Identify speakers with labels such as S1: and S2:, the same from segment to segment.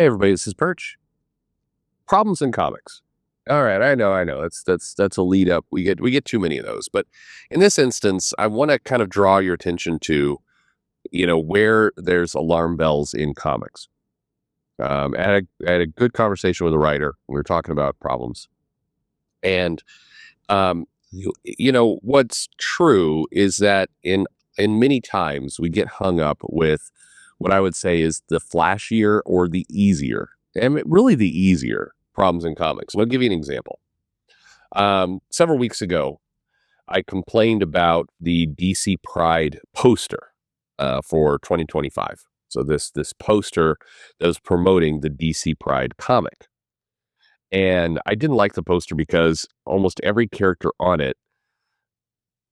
S1: Hey everybody, this is Perch. Problems in comics. All right, I know. That's a lead up. We get too many of those, but in this instance, I want to kind of draw your attention to where there's alarm bells in comics. I had a good conversation with a writer. We were talking about problems, and what's true is that in many times we get hung up with what I would say is the flashier or the easier, and really the easier problems in comics. I'll give you an example. Several weeks ago, I complained about the DC Pride poster for 2025. So this poster that was promoting the DC Pride comic, and I didn't like the poster because almost every character on it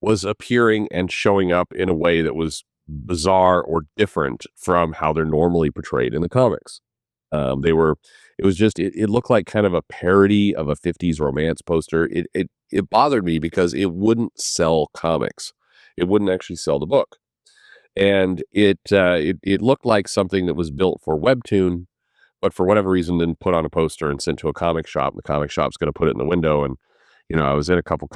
S1: was appearing and showing up in a way that was bizarre or different from how they're normally portrayed in the comics. It looked like kind of a parody of a 50s romance poster. It bothered me because it wouldn't sell comics. It wouldn't actually sell the book. And it looked like something that was built for Webtoon, but for whatever reason didn't put on a poster and sent to a comic shop. The comic shop's going to put it in the window. And I was in a couple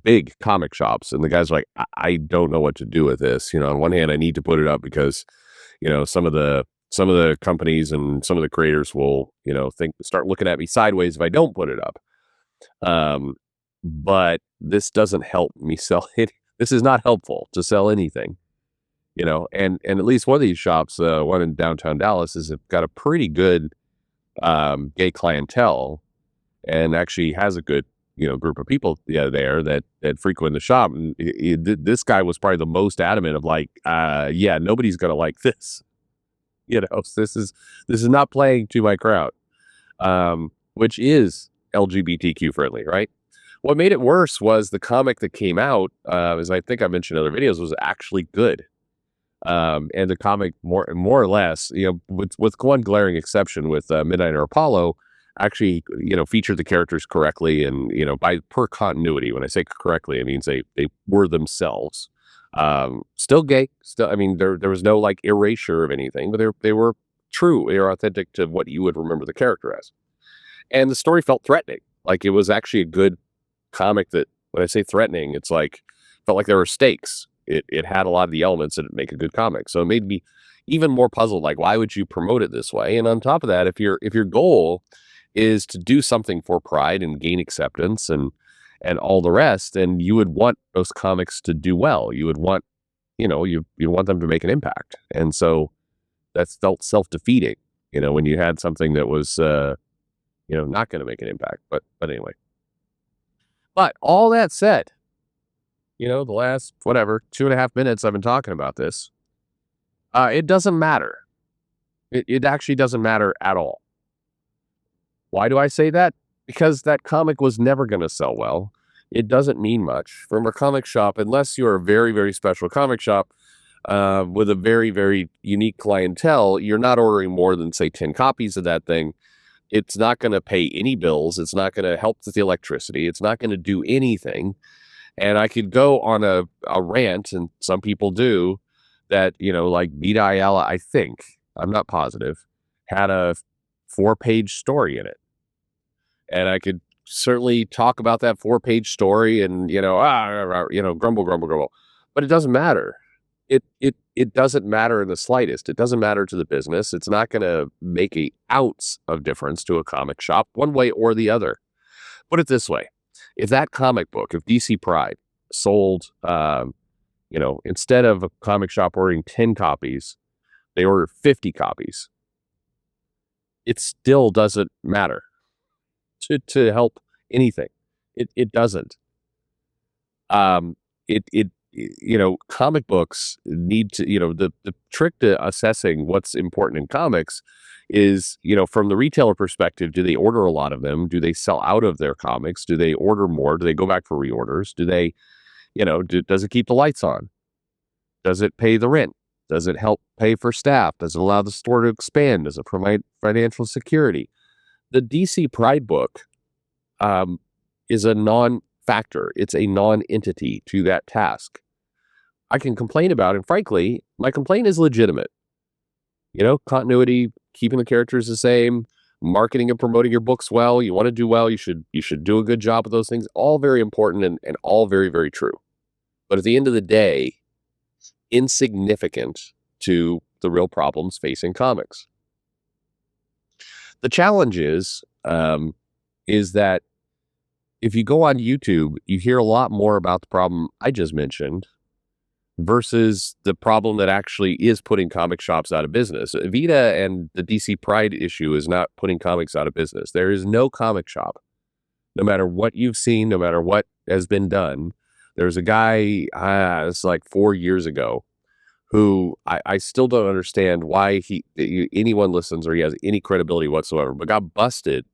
S1: big comic shops, and the guys were like, I don't know what to do with this. On one hand, I need to put it up because, some of the companies and some of the creators will, start looking at me sideways if I don't put it up. But this doesn't help me sell it. This is not helpful to sell anything, and at least one of these shops, one in downtown Dallas, has got a pretty good gay clientele and actually has a good group of people there that frequent the shop. And this guy was probably the most adamant of like, yeah, nobody's going to like this. So this is not playing to my crowd, which is LGBTQ friendly, right? What made it worse was the comic that came out, as I think I mentioned in other videos, was actually good. And the comic more or less, with one glaring exception with Midnighter Apollo, actually, featured the characters correctly and, by per continuity. When I say correctly, it means they were themselves. Still gay. Still, I mean, there was no like erasure of anything, but they were true. They were authentic to what you would remember the character as. And the story felt threatening. Like it was actually a good comic that, when I say threatening, it's like, felt like there were stakes. It had a lot of the elements that make a good comic. So it made me even more puzzled. Like, why would you promote it this way? And on top of that, if your goal is to do something for Pride and gain acceptance and all the rest, then you would want those comics to do well. You would want, you want them to make an impact. And so that felt self-defeating, when you had something that was, not going to make an impact. But anyway. But all that said, the last, 2.5 minutes I've been talking about this, it doesn't matter. It actually doesn't matter at all. Why do I say that? Because that comic was never going to sell well. It doesn't mean much from a comic shop, unless you're a very, very special comic shop with a very, very unique clientele. You're not ordering more than, say, 10 copies of that thing. It's not going to pay any bills. It's not going to help with the electricity. It's not going to do anything. And I could go on a rant, and some people do, that, like Vita Ayala, I think, I'm not positive, had a 4-page story in it. And I could certainly talk about that 4-page story and, grumble. But it doesn't matter. It doesn't matter in the slightest. It doesn't matter to the business. It's not going to make an ounce of difference to a comic shop one way or the other. Put it this way. If that comic book, if DC Pride sold, instead of a comic shop ordering 10 copies, they order 50 copies, it still doesn't matter to help anything. It doesn't. Comic books need to, the trick to assessing what's important in comics is, from the retailer perspective, do they order a lot of them? Do they sell out of their comics? Do they order more? Do they go back for reorders? Do they, does it keep the lights on? Does it pay the rent? Does it help pay for staff? Does it allow the store to expand? Does it provide financial security? The DC Pride book is a non-factor. It's a non-entity to that task. I can complain about it, and frankly, my complaint is legitimate. Continuity, keeping the characters the same, marketing and promoting your books well. You want to do well. You should do a good job of those things. All very important and all very, very true. But at the end of the day, insignificant to the real problems facing comics. The challenge is that if you go on YouTube, you hear a lot more about the problem I just mentioned versus the problem that actually is putting comic shops out of business. Vita and the DC Pride issue is not putting comics out of business. There is no comic shop, no matter what you've seen, no matter what has been done. There's a guy, it's like 4 years ago, who I still don't understand why anyone listens or he has any credibility whatsoever, but got busted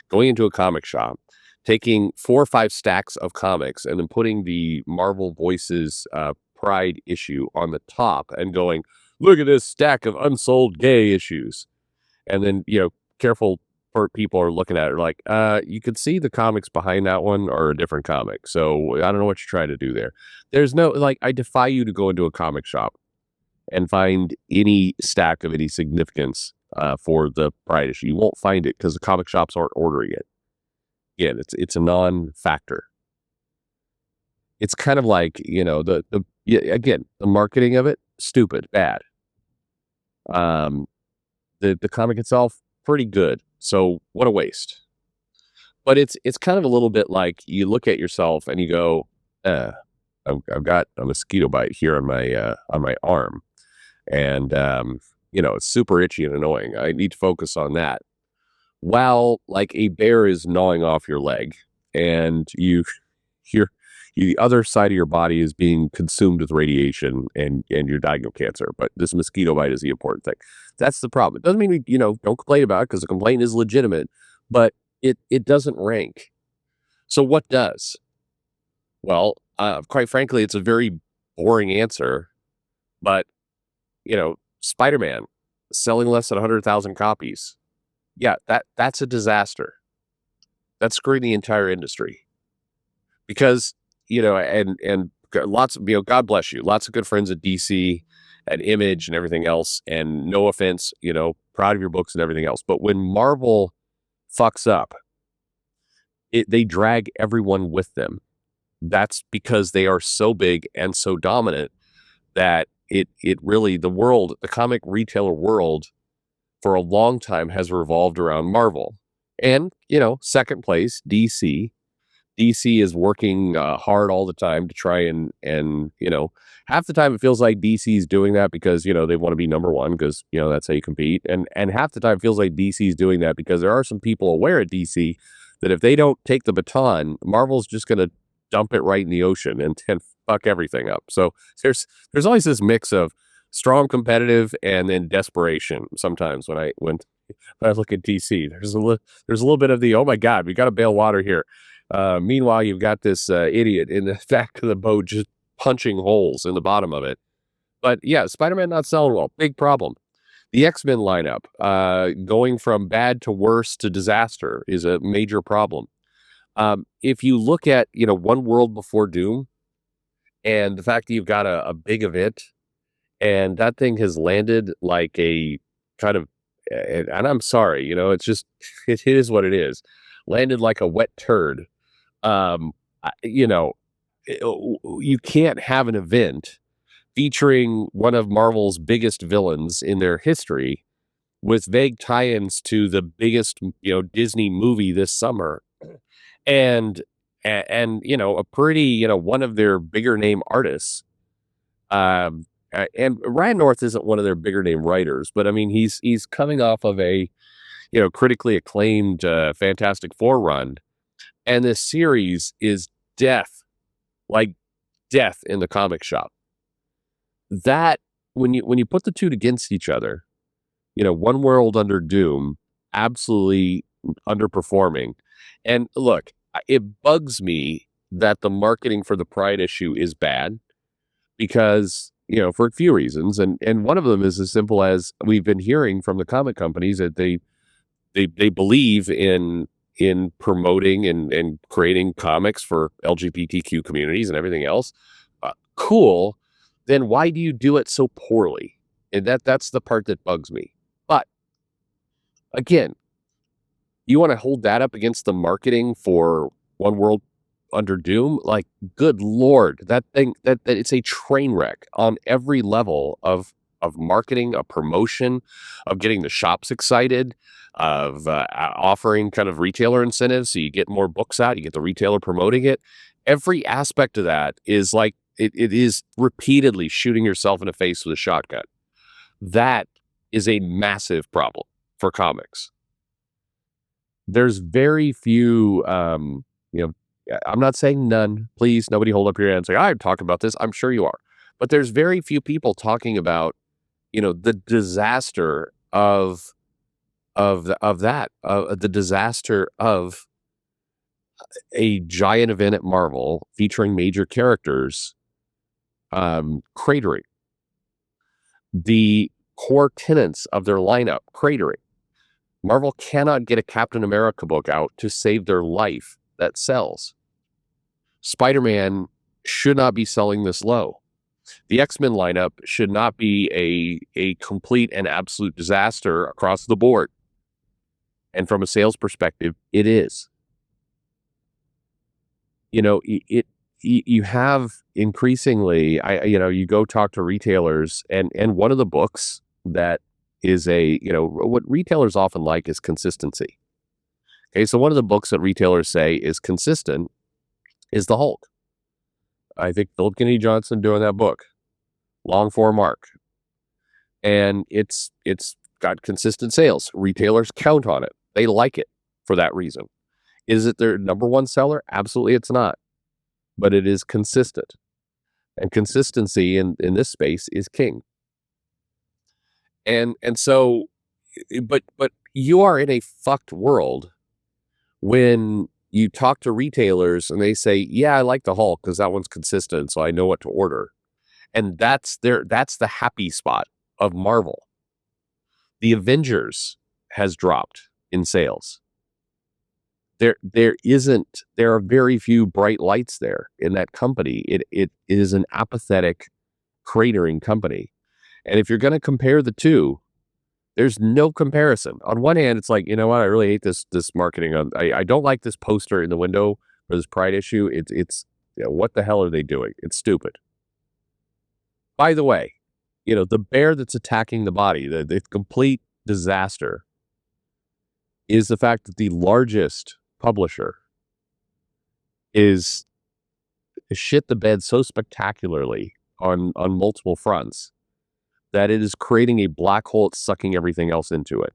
S1: going into a comic shop, taking 4 or 5 stacks of comics and then putting the Marvel Voices Pride issue on the top and going, look at this stack of unsold gay issues. And then, careful people are looking at it like, you could see the comics behind that one are a different comic. So I don't know what you're trying to do there. There's no, I defy you to go into a comic shop and find any stack of any significance for the Pride issue. You won't find it because the comic shops aren't ordering it. Again, it's a non-factor. It's kind of like, again, the marketing of it, stupid, bad. The comic itself, pretty good. So what a waste. But it's kind of a little bit like you look at yourself and you go, I've got a mosquito bite here on my arm. And, it's super itchy and annoying. I need to focus on that. While like a bear is gnawing off your leg and the other side of your body is being consumed with radiation and you're dying of cancer. But this mosquito bite is the important thing. That's the problem. It doesn't mean we, don't complain about it because the complaint is legitimate, but it doesn't rank. So what does? Well, quite frankly, it's a very boring answer, but Spider-Man selling less than 100,000 copies. Yeah, that's a disaster. That's screwing the entire industry. Because, and lots of, God bless you, lots of good friends at DC and Image and everything else. And no offense, proud of your books and everything else. But when Marvel fucks up, they drag everyone with them. That's because they are so big and so dominant that it really, the comic retailer world for a long time has revolved around Marvel. And, second place, DC. DC is working hard all the time to try and half the time it feels like DC is doing that because, they want to be number one because, that's how you compete. And half the time it feels like DC is doing that because there are some people aware at DC that if they don't take the baton, Marvel's just going to dump it right in the ocean and fuck everything up. So there's always this mix of strong competitive and then desperation. Sometimes when I look at DC, there's a little bit of the, oh my God, we got to bail water here. Meanwhile, you've got this idiot in the back of the boat just punching holes in the bottom of it. But yeah, Spider-Man not selling well, big problem. The X-Men lineup going from bad to worse to disaster is a major problem. If you look at, One World Before Doom and the fact that you've got a big event and that thing has landed like a kind of, and I'm sorry, it's just, it is what it is, landed like a wet turd. You can't have an event featuring one of Marvel's biggest villains in their history with vague tie-ins to the biggest, Disney movie this summer. And a pretty, one of their bigger name artists. And Ryan North isn't one of their bigger name writers, but I mean, he's coming off of a, critically acclaimed Fantastic Four run. And this series is death, like death in the comic shop. That when you put the two against each other, One World Under Doom, absolutely underperforming. And look, it bugs me that the marketing for the Pride issue is bad because, for a few reasons. And one of them is as simple as we've been hearing from the comic companies that they believe in promoting and creating comics for LGBTQ communities and everything else. Cool. Then why do you do it so poorly? And that's the part that bugs me. But Again, you want to hold that up against the marketing for One World Under Doom? Like, good lord, that thing that it's a train wreck on every level of marketing, of promotion, of getting the shops excited, of offering kind of retailer incentives so you get more books out, you get the retailer promoting it. Every aspect of that is like it is repeatedly shooting yourself in the face with a shotgun. That is a massive problem for comics. There's very few, you know, I'm not saying none. Please, nobody hold up your hand and say, I'm talking about this. I'm sure you are. But there's very few people talking about, the disaster the disaster of a giant event at Marvel featuring major characters cratering. The core tenets of their lineup cratering. Marvel cannot get a Captain America book out to save their life that sells. Spider-Man should not be selling this low. The X-Men lineup should not be a complete and absolute disaster across the board. And from a sales perspective, it is. You have increasingly, you go talk to retailers, and one of the books that is what retailers often like is consistency. Okay, so one of the books that retailers say is consistent is the Hulk. I think Philip Kennedy Johnson doing that book, long form arc, and it's got consistent sales. Retailers count on it; they like it for that reason. Is it their number one seller? Absolutely, it's not, but it is consistent, and consistency in this space is king. And so, but you are in a fucked world when you talk to retailers and they say, yeah, I like the Hulk because that one's consistent, so I know what to order. And that's the happy spot of Marvel. The Avengers has dropped in sales. There are very few bright lights there in that company. It is an apathetic, cratering company. And if you're going to compare the two, there's no comparison. On one hand, it's like, you know what? I really hate this marketing. I don't like this poster in the window for this Pride issue. It's what the hell are they doing? It's stupid. By the way, the bear that's attacking the body, the complete disaster, is the fact that the largest publisher is shit the bed so spectacularly on multiple fronts that it is creating a black hole that's sucking everything else into it.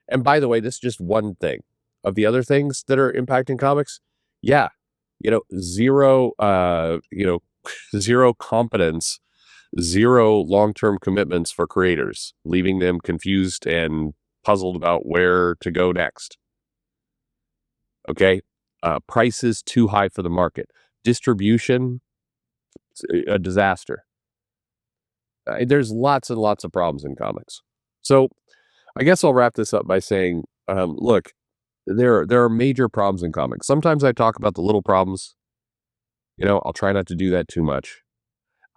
S1: And by the way, this is just one thing. Of the other things that are impacting comics, yeah, zero, zero competence, zero long-term commitments for creators, leaving them confused and puzzled about where to go next. Okay, prices too high for the market. Distribution, a disaster. There's lots and lots of problems in comics. So I guess I'll wrap this up by saying, look, there are major problems in comics. Sometimes I talk about the little problems. I'll try not to do that too much.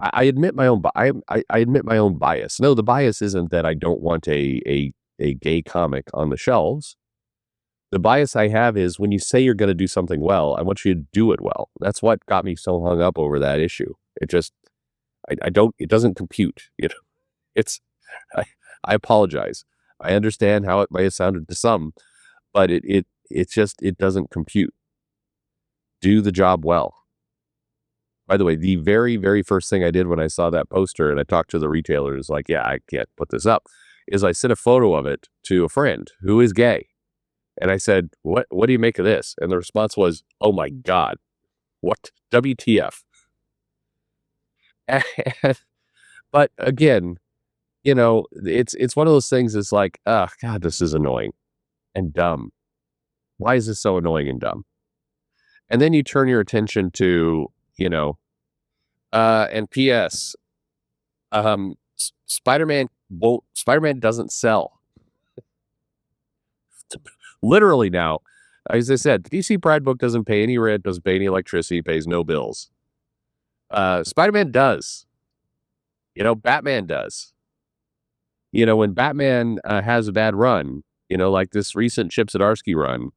S1: I admit my own. I admit my own bias. No, the bias isn't that I don't want a gay comic on the shelves. The bias I have is when you say you're going to do something well, I want you to do it well. That's what got me so hung up over that issue. It just, I don't. It doesn't compute. It's. I apologize. I understand how it may have sounded to some, but it doesn't compute. Do the job well. By the way, the very, very first thing I did when I saw that poster and I talked to the retailer like, yeah, I can't put this up, is I sent a photo of it to a friend who is gay. And I said, what do you make of this? And the response was, oh my God, what? WTF? But again, it's one of those things that's like, oh God, this is annoying and dumb. Why is this so annoying and dumb? And then you turn your attention to, and P.S. Spider-Man doesn't sell. Literally now, as I said, the DC Pride book doesn't pay any rent, doesn't pay any electricity, pays no bills. Spider-Man does. Batman does. when Batman has a bad run, like this recent Chip Zdarsky run,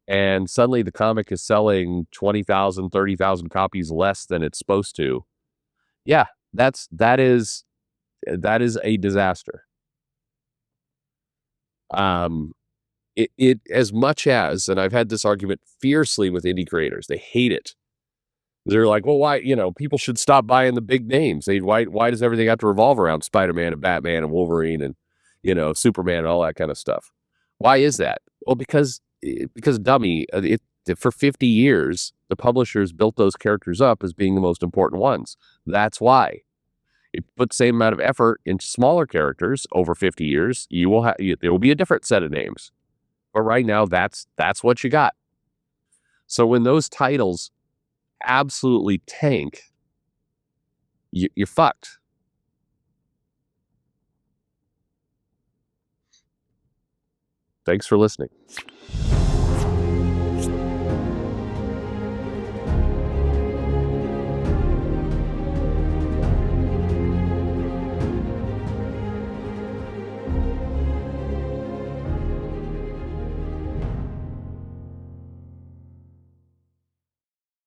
S1: and suddenly the comic is selling 20,000, 30,000 copies less than it's supposed to. Yeah, that is a disaster. It as much as, and I've had this argument fiercely with indie creators, they hate it. They're like, well, why, people should stop buying the big names. Why does everything have to revolve around Spider-Man and Batman and Wolverine and, Superman and all that kind of stuff? Why is that? Well, because dummy, for 50 years, the publishers built those characters up as being the most important ones. That's why. If you put the same amount of effort into smaller characters over 50 years, there will be a different set of names. But right now, that's what you got. So when those titles absolutely tank, you're fucked. Thanks for listening.